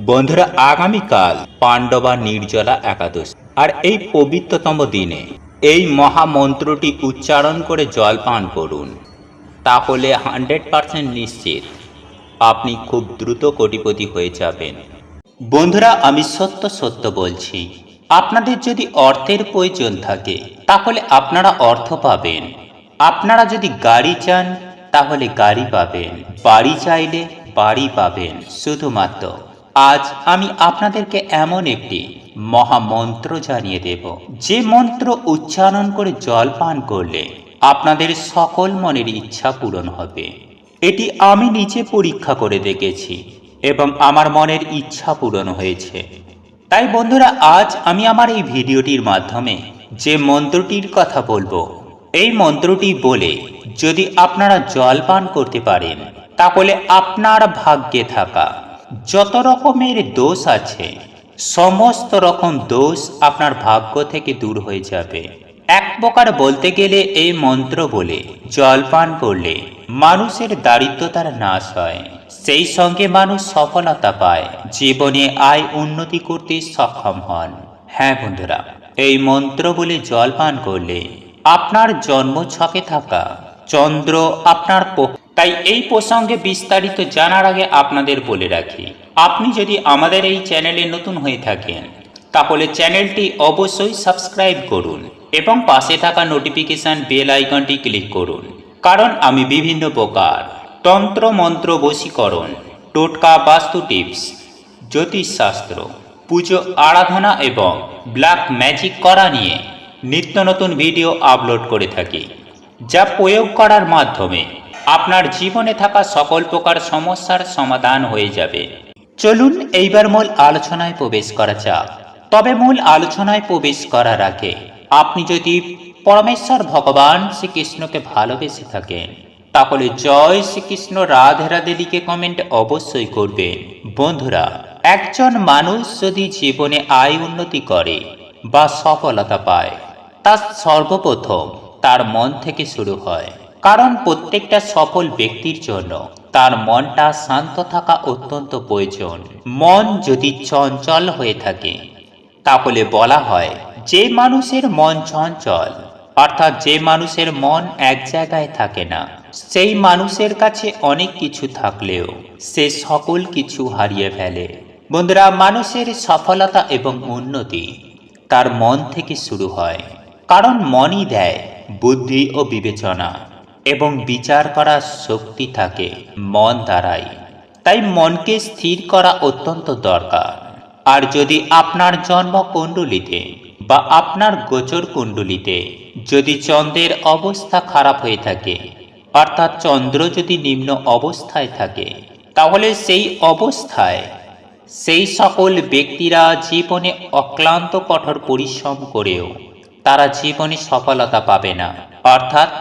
বন্ধুরা, আগামীকাল পাণ্ডবা নির্জলা একাদশী, আর এই পবিত্রতম দিনে এই মহামন্ত্রটি উচ্চারণ করে জল পান করুন। তাহলে 100% নিশ্চিত আপনি খুব দ্রুত কোটিপতি হয়ে যাবেন। বন্ধুরা, আমি সত্য সত্য বলছি, আপনাদের যদি অর্থের প্রয়োজন থাকে তাহলে আপনারা অর্থ পাবেন। আপনারা যদি গাড়ি চান তাহলে গাড়ি পাবেন, বাড়ি চাইলে বাড়ি পাবেন। শুধুমাত্র আজ আমি আপনাদেরকে এমন একটি মহামন্ত্র জানিয়ে দেব, যে মন্ত্র উচ্চারণ করে জল পান করলে আপনাদের সকল মনের ইচ্ছা পূরণ হবে। এটি আমি নিজে পরীক্ষা করে দেখেছি এবং আমার মনের ইচ্ছা পূরণ হয়েছে। তাই বন্ধুরা, আজ আমি আমার এই ভিডিওটির মাধ্যমে যে মন্ত্রটির কথা বলবো, এই মন্ত্রটি বলে যদি আপনারা জল পান করতে পারেন তাহলে আপনার ভাগ্যে থাকা যত রকমের দোষ আছে সমস্ত রকম দোষ আপনার ভাগ্য থেকে দূর হয়ে যাবে। এক প্রকার বলতে গেলে এই মন্ত্র বলে জল পান করলে মানুষের দারিদ্রতার নাশ হয়, সেই সঙ্গে মানুষ সফলতা পায়, জীবনে আয় উন্নতি করতে সক্ষম হন। হ্যাঁ বন্ধুরা, এই মন্ত্র বলে জল পান করলে আপনার জন্ম ছকে থাকা চন্দ্র আপনার তাই এই প্রসঙ্গে বিস্তারিত জানার আগে আপনাদের বলে রাখি, আপনি যদি আমাদের এই চ্যানেলে নতুন হয়ে থাকেন তাহলে চ্যানেলটি অবশ্যই সাবস্ক্রাইব করুন এবং পাশে থাকা নোটিফিকেশন বেল আইকনটি ক্লিক করুন, কারণ আমি বিভিন্ন প্রকার তন্ত্র মন্ত্র বশীকরণ, টোটকা, বাস্তু টিপস, জ্যোতিষশাস্ত্র, পুজো আরাধনা এবং ব্ল্যাক ম্যাজিক করা নিয়ে নিত্য নতুন ভিডিও আপলোড করে থাকি, যা প্রয়োগ করার মাধ্যমে আপনার জীবনে থাকা সকল প্রকার সমস্যার সমাধান হয়ে যাবে। চলুন এইবার মূল আলোচনায় প্রবেশ করা যাক। তবে মূল আলোচনায় প্রবেশ করার আগে আপনি যদি পরমেশ্বর ভগবান শ্রীকৃষ্ণকে ভালোবেসে থাকেন তাহলে জয় শ্রীকৃষ্ণ রাধে রাধে লিখে কমেন্ট অবশ্যই করবেন। বন্ধুরা, একজন মানুষ যদি জীবনে আয় উন্নতি করে বা সফলতা পায়, তা সর্বপ্রথম তার মন থেকে শুরু হয়। কারণ প্রত্যেকটা সফল ব্যক্তির জন্য তার মনটা শান্ত থাকা অত্যন্ত প্রয়োজন। মন যদি চঞ্চল হয়ে থাকে তাহলে বলা হয় যে মানুষের মন চঞ্চল, অর্থাৎ যে মানুষের মন এক জায়গায় থাকে না, সেই মানুষের কাছে অনেক কিছু থাকলেও সে সকল কিছু হারিয়ে ফেলে। বন্ধুরা, মানুষের সফলতা এবং উন্নতি তার মন থেকে শুরু হয়, কারণ মনই দেয় বুদ্ধি ও বিবেচনা এবং বিচার করার শক্তি থাকে মন দ্বারাই। তাই মনকে স্থির করা অত্যন্ত দরকার। আর যদি আপনার জন্ম কুণ্ডলিতে বা আপনার গোচর কুণ্ডলিতে যদি চন্দ্রের অবস্থা খারাপ হয়ে থাকে, অর্থাৎ চন্দ্র যদি নিম্ন অবস্থায় থাকে, তাহলে সেই অবস্থায় সেই সকল ব্যক্তিরা জীবনে অক্লান্ত কঠোর পরিশ্রম করেও তারা জীবনে সফলতা পাবে না, অর্থাৎ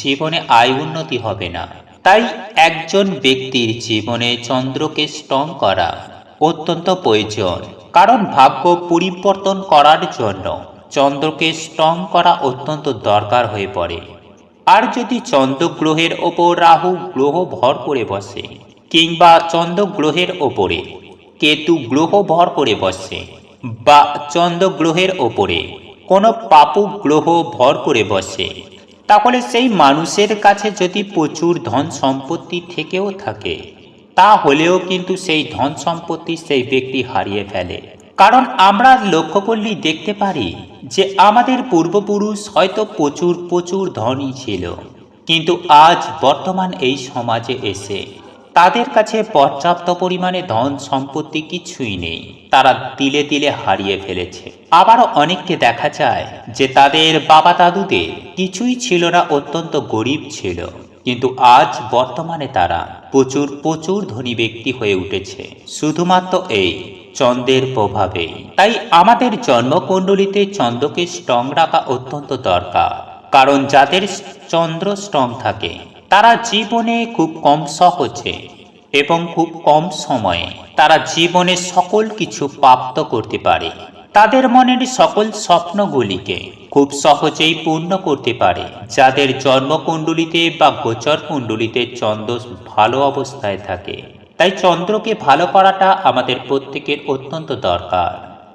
জীবনে আয় উন্নতি হবে না। তাই একজন ব্যক্তির জীবনে চন্দ্রকে স্ট্রং করা অত্যন্ত প্রয়োজন, কারণ ভাগ্য পরিবর্তন করার জন্য চন্দ্রকে স্ট্রং করা অত্যন্ত দরকার হয়ে পড়ে। আর যদি চন্দ্র গ্রহের ওপর রাহু গ্রহ ভর করে বসে, কিংবা চন্দ্র গ্রহের ওপরে কেতু গ্রহ ভর করে বসে, বা চন্দ্র গ্রহের ওপরে কোনো পাপু গ্রহ ভর করে বসে, তাহলে সেই মানুষের কাছে যদি প্রচুর ধন সম্পত্তি থেকেও থাকে, তাহলেও কিন্তু সেই ধন সম্পত্তি সেই ব্যক্তি হারিয়ে ফেলে। কারণ আমরা লক্ষ্য করলেই দেখতে পারি যে আমাদের পূর্বপুরুষ হয়তো প্রচুর প্রচুর ধনী ছিল, কিন্তু আজ বর্তমান এই সমাজে এসে তাদের কাছে পর্যাপ্ত পরিমাণে ধন সম্পত্তি কিছুই নেই, তারা তিলে তিলে হারিয়ে ফেলেছে। আবারও অনেককে দেখা যায় যে তাদের বাবা দাদুদের কিছুই ছিল না, অত্যন্ত গরিব ছিল, কিন্তু আজ বর্তমানে তারা প্রচুর প্রচুর ধনী ব্যক্তি হয়ে উঠেছে শুধুমাত্র এই চন্দ্রের প্রভাবে। তাই আমাদের জন্মকুণ্ডলিতে চন্দ্রকে স্ট্রং রাখা অত্যন্ত দরকার, কারণ যাদের চন্দ্র স্ট্রং থাকে তারা জীবনে খুব কম সহজে এবং খুব কম সময়ে তারা জীবনে সকল কিছু প্রাপ্ত করতে পারে। তাদের মনের সকল স্বপ্নগুলিকে খুব সহজেই পূর্ণ করতে পারে। যাদের জন্মকুণ্ডলিতে বা গোচর কুণ্ডলিতে চন্দ্র ভালো অবস্থায় থাকে তাই চন্দ্রকে ভালো করাটা আমাদের প্রত্যেকের অত্যন্ত দরকার।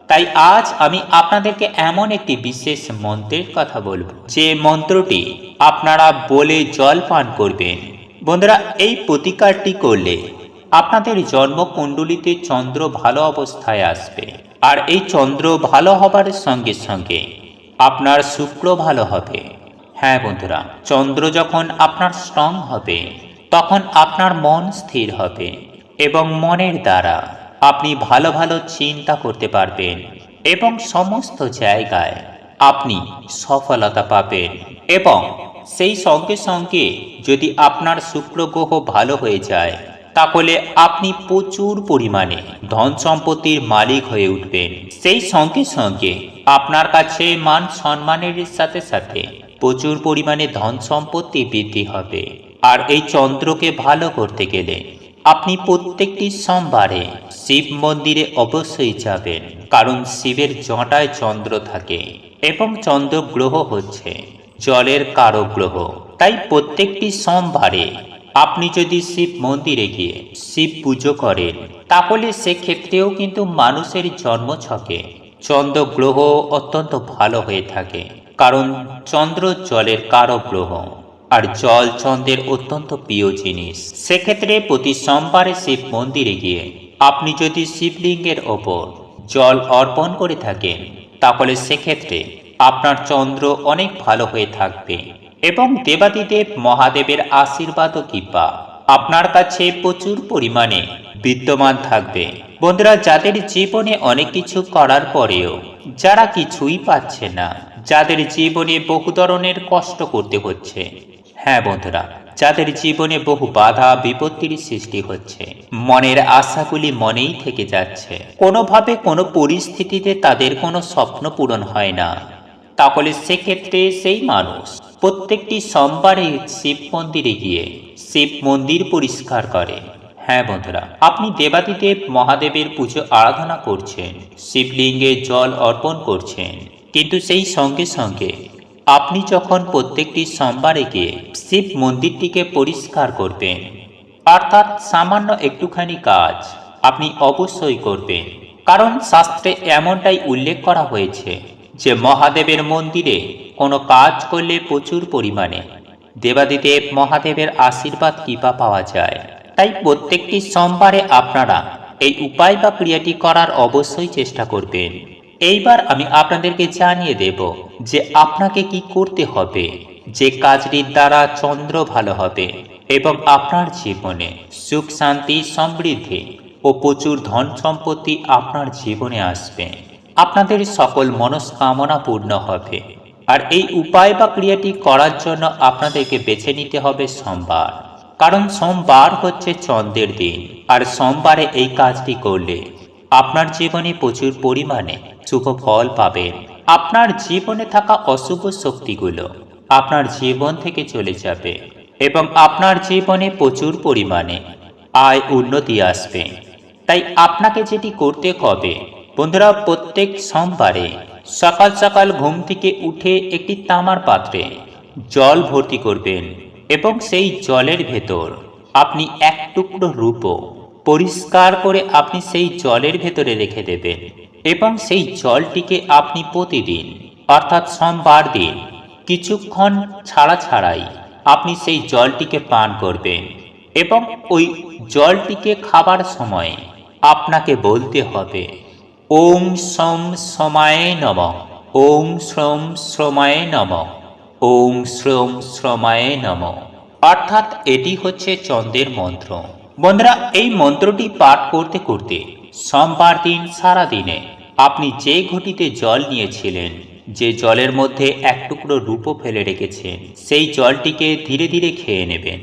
তাই আজ আমি আপনাদেরকে এমন একটি বিশেষ মন্ত্রের কথা বলবো, যে মন্ত্রটি আপনারা বলে জল পান করবেন। বন্ধুরা, এই প্রতিকারটি করলে আপনাদের জন্মকুণ্ডলিতে চন্দ্র ভালো অবস্থায় আসবে, আর এই চন্দ্র ভালো হবার সঙ্গে সঙ্গে আপনার শুক্র ভালো হবে। হ্যাঁ বন্ধুরা, চন্দ্র যখন আপনার স্ট্রং হবে, তখন আপনার মন স্থির হবে এবং মনের দ্বারা আপনি ভালো ভালো চিন্তা করতে পারবেন এবং সমস্ত জায়গায় আপনি সফলতা পাবেন। এবং সেই সঙ্গে সঙ্গে যদি আপনার শুক্র গ্রহ ভালো হয়ে যায়, তাহলে আপনি প্রচুর পরিমাণে ধন সম্পত্তির মালিক হয়ে উঠবেন। সেই সঙ্গে সঙ্গে আপনার কাছে মান সম্মানের সাথে সাথে প্রচুর পরিমাণে ধন সম্পত্তি বৃদ্ধি হবে। আর এই চন্দ্রকে ভালো করতে গেলে আপনি প্রত্যেকটি সোমবারে শিব মন্দিরে অবশ্যই যাবেন, কারণ শিবের জটায় চন্দ্র থাকে এবং চন্দ্র গ্রহ হচ্ছে জলের কারক গ্রহ। তাই প্রত্যেকটি সোমবারে আপনি যদি শিব মন্দিরে গিয়ে শিব পুজো করেন, তাহলে সেক্ষেত্রেও কিন্তু মানুষের জন্মছকে চন্দ্র গ্রহ অত্যন্ত ভালো হয়ে থাকে, কারণ চন্দ্র জলের কারক গ্রহ, আর জল চন্দ্রের অত্যন্ত প্রিয় জিনিস। সেক্ষেত্রে প্রতি সোমবারে শিব মন্দিরে গিয়ে আপনি যদি শিবলিঙ্গের ওপর জল অর্পণ করে থাকেন, তাহলে সেক্ষেত্রে আপনার চন্দ্র অনেক ভালো হয়ে থাকবে এবং দেবাদিদেব মহাদেবের আশীর্বাদ ও কৃপা আপনার কাছে প্রচুর পরিমাণে বিদ্যমান থাকবে। বন্ধুরা, যাদের জীবনে অনেক কিছু করার পরেও যারা কিছুই পাচ্ছে না, যাদের জীবনে বহু ধরনের কষ্ট করতে হচ্ছে, হ্যাঁ বন্ধুরা, যাদের জীবনে বহু বাধা বিপত্তির সৃষ্টি হচ্ছে, মনের আশাগুলি মনেই থেকে যাচ্ছে, কোনোভাবে কোনো পরিস্থিতিতে তাদের কোনো স্বপ্ন পূরণ হয় না, তাহলে সেক্ষেত্রে সেই মানুষ প্রত্যেকটি সোমবারে শিব মন্দিরে গিয়ে শিব মন্দির পরিষ্কার করে। হ্যাঁ বন্ধুরা, আপনি দেবাদিদেব মহাদেবের পুজো আরাধনা করছেন, শিবলিঙ্গে জল অর্পণ করছেন, কিন্তু সেই সঙ্গে সঙ্গে আপনি যখন প্রত্যেকটি সোমবারে গিয়ে শিব মন্দিরটিকে পরিষ্কার করবেন, অর্থাৎ সামান্য একটুখানি কাজ আপনি অবশ্যই করবেন, কারণ শাস্ত্রে এমনটাই উল্লেখ করা হয়েছে যে মহাদেবের মন্দিরে কোনো কাজ করলে প্রচুর পরিমাণে দেবাদিদেব মহাদেবের আশীর্বাদ কৃপা পাওয়া যায়। তাই প্রত্যেকটি সোমবারে আপনারা এই উপায় বা ক্রিয়াটি করার অবশ্যই চেষ্টা করবেন। এইবার আমি আপনাদেরকে জানিয়ে দেব যে আপনাকে কি করতে হবে, যে কাজটির দ্বারা চন্দ্র ভালো হবে এবং আপনার জীবনে সুখ শান্তি সমৃদ্ধি ও প্রচুর ধন সম্পত্তি আপনার জীবনে আসবে, আপনাদের সকল মনস্কামনা পূর্ণ হবে। আর এই উপায় বা ক্রিয়াটি করার জন্য আপনাদেরকে বেছে নিতে হবে সোমবার, কারণ সোমবার হচ্ছে চন্দ্রের দিন, আর সোমবারে এই কাজটি করলে আপনার জীবনে প্রচুর পরিমাণে শুভ ফল পাবেন। আপনার জীবনে থাকা অশুভ শক্তিগুলো আপনার জীবন থেকে চলে যাবে এবং আপনার জীবনে প্রচুর পরিমাণে আয় উন্নতি আসবে। তাই আপনাকে যেটি করতে হবে বন্ধুরা, প্রত্যেক সোমবারে সকাল সকাল ঘুম থেকে উঠে একটি তামার পাত্রে জল ভর্তি করবেন এবং সেই জলের ভেতর আপনি এক টুকরো রূপো পরিষ্কার করে আপনি সেই জলের ভেতরে রেখে দেবেন এবং সেই জলটিকে আপনি প্রতিদিন অর্থাৎ সোমবার দিন কিছুক্ষণ ছাড়া ছাড়াই আপনি সেই জলটিকে পান করবেন এবং ওই জলটিকে খাবার সময় আপনাকে বলতে হবে ওম শ্রম শ্রমায় নমঃ, ওম শ্রম শ্রমায় নমঃ, ওম শ্রম শ্রমায় নমঃ। অর্থাৎ এটি হচ্ছে চন্দ্রের মন্ত্র। বন্ধুরা, এই মন্ত্রটি পাঠ করতে করতে সোমবার দিন সারা দিনে আপনি যে ঘটিতে জল নিয়েছিলেন, যে জলের মধ্যে এক টুকরো রূপো ফেলে রেখেছেন, সেই জলটিকে ধীরে ধীরে খেয়ে নেবেন।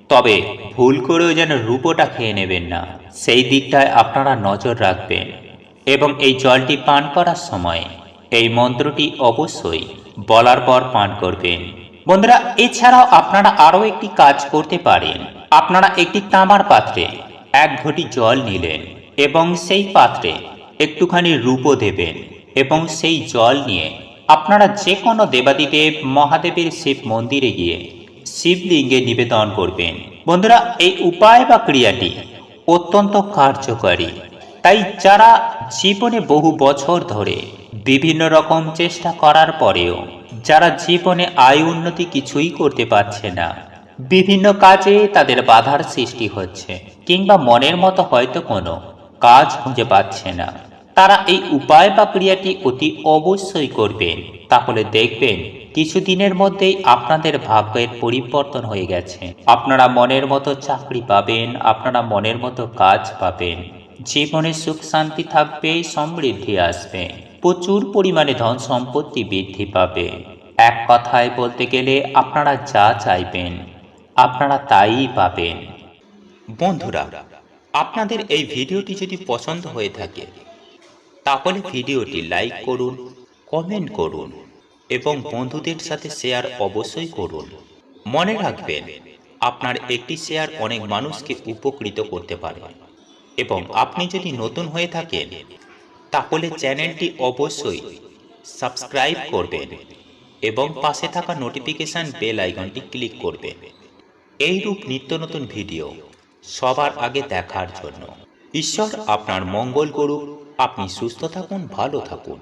তবে ভুল করেও যেন রূপোটা খেয়ে নেবেন না, সেই দিকটায় আপনারা নজর রাখবেন এবং এই জলটি পান করার সময় এই মন্ত্রটি অবশ্যই বলার পর পান করবেন। বন্ধুরা, এছাড়াও আপনারা আরও একটি কাজ করতে পারেন। আপনারা একটি তামার পাত্রে এক ঘটি জল নিলেন এবং সেই পাত্রে একটুখানি রূপো দেবেন এবং সেই জল নিয়ে আপনারা যে কোনো দেবাদিদেব মহাদেবের শিব মন্দিরে গিয়ে শিবলিঙ্গে নিবেদন করবেন। বন্ধুরা, এই উপায় বা ক্রিয়াটি অত্যন্ত কার্যকারী। তাই যারা জীবনে বহু বছর ধরে বিভিন্ন রকম চেষ্টা করার পরেও যারা জীবনে আয় উন্নতি কিছুই করতে পারছে না, বিভিন্ন কাজে তাদের বাধার সৃষ্টি হচ্ছে, কিংবা মনের মতো হয়তো কোনো কাজ খুঁজে পাচ্ছে না, তারা এই উপায় বা ক্রিয়াটি অতি অবশ্যই করবেন। তাহলে দেখবেন কিছুদিনের মধ্যেই আপনাদের ভাগ্যের পরিবর্তন হয়ে গেছে। আপনারা মনের মতো চাকরি পাবেন, আপনারা মনের মতো কাজ পাবেন, জীবনে সুখ শান্তি থাকবে, সমৃদ্ধি আসবে, প্রচুর পরিমাণে ধন সম্পত্তি বৃদ্ধি পাবে। এক কথায় বলতে গেলে আপনারা যা চাইবেন আপনারা তাই পাবেন। বন্ধুরা, আপনাদের এই ভিডিওটি যদি পছন্দ হয়ে থাকে তাহলে ভিডিওটি লাইক করুন, কমেন্ট করুন এবং বন্ধুদের সাথে শেয়ার অবশ্যই করুন। মনে রাখবেন, আপনার একটি শেয়ার অনেক মানুষকে উপকৃত করতে পারে। এবং আপনি যদি নতুন হয়ে থাকেন তাহলে চ্যানেলটি অবশ্যই সাবস্ক্রাইব করবেন এবং পাশে থাকা নোটিফিকেশন বেল আইকনটি ক্লিক করবেন এইরূপ নিত্য নতুন ভিডিও সবার আগে দেখার জন্য। ঈশ্বর আপনার মঙ্গল করুক। আপনি সুস্থ থাকুন, ভালো থাকুন।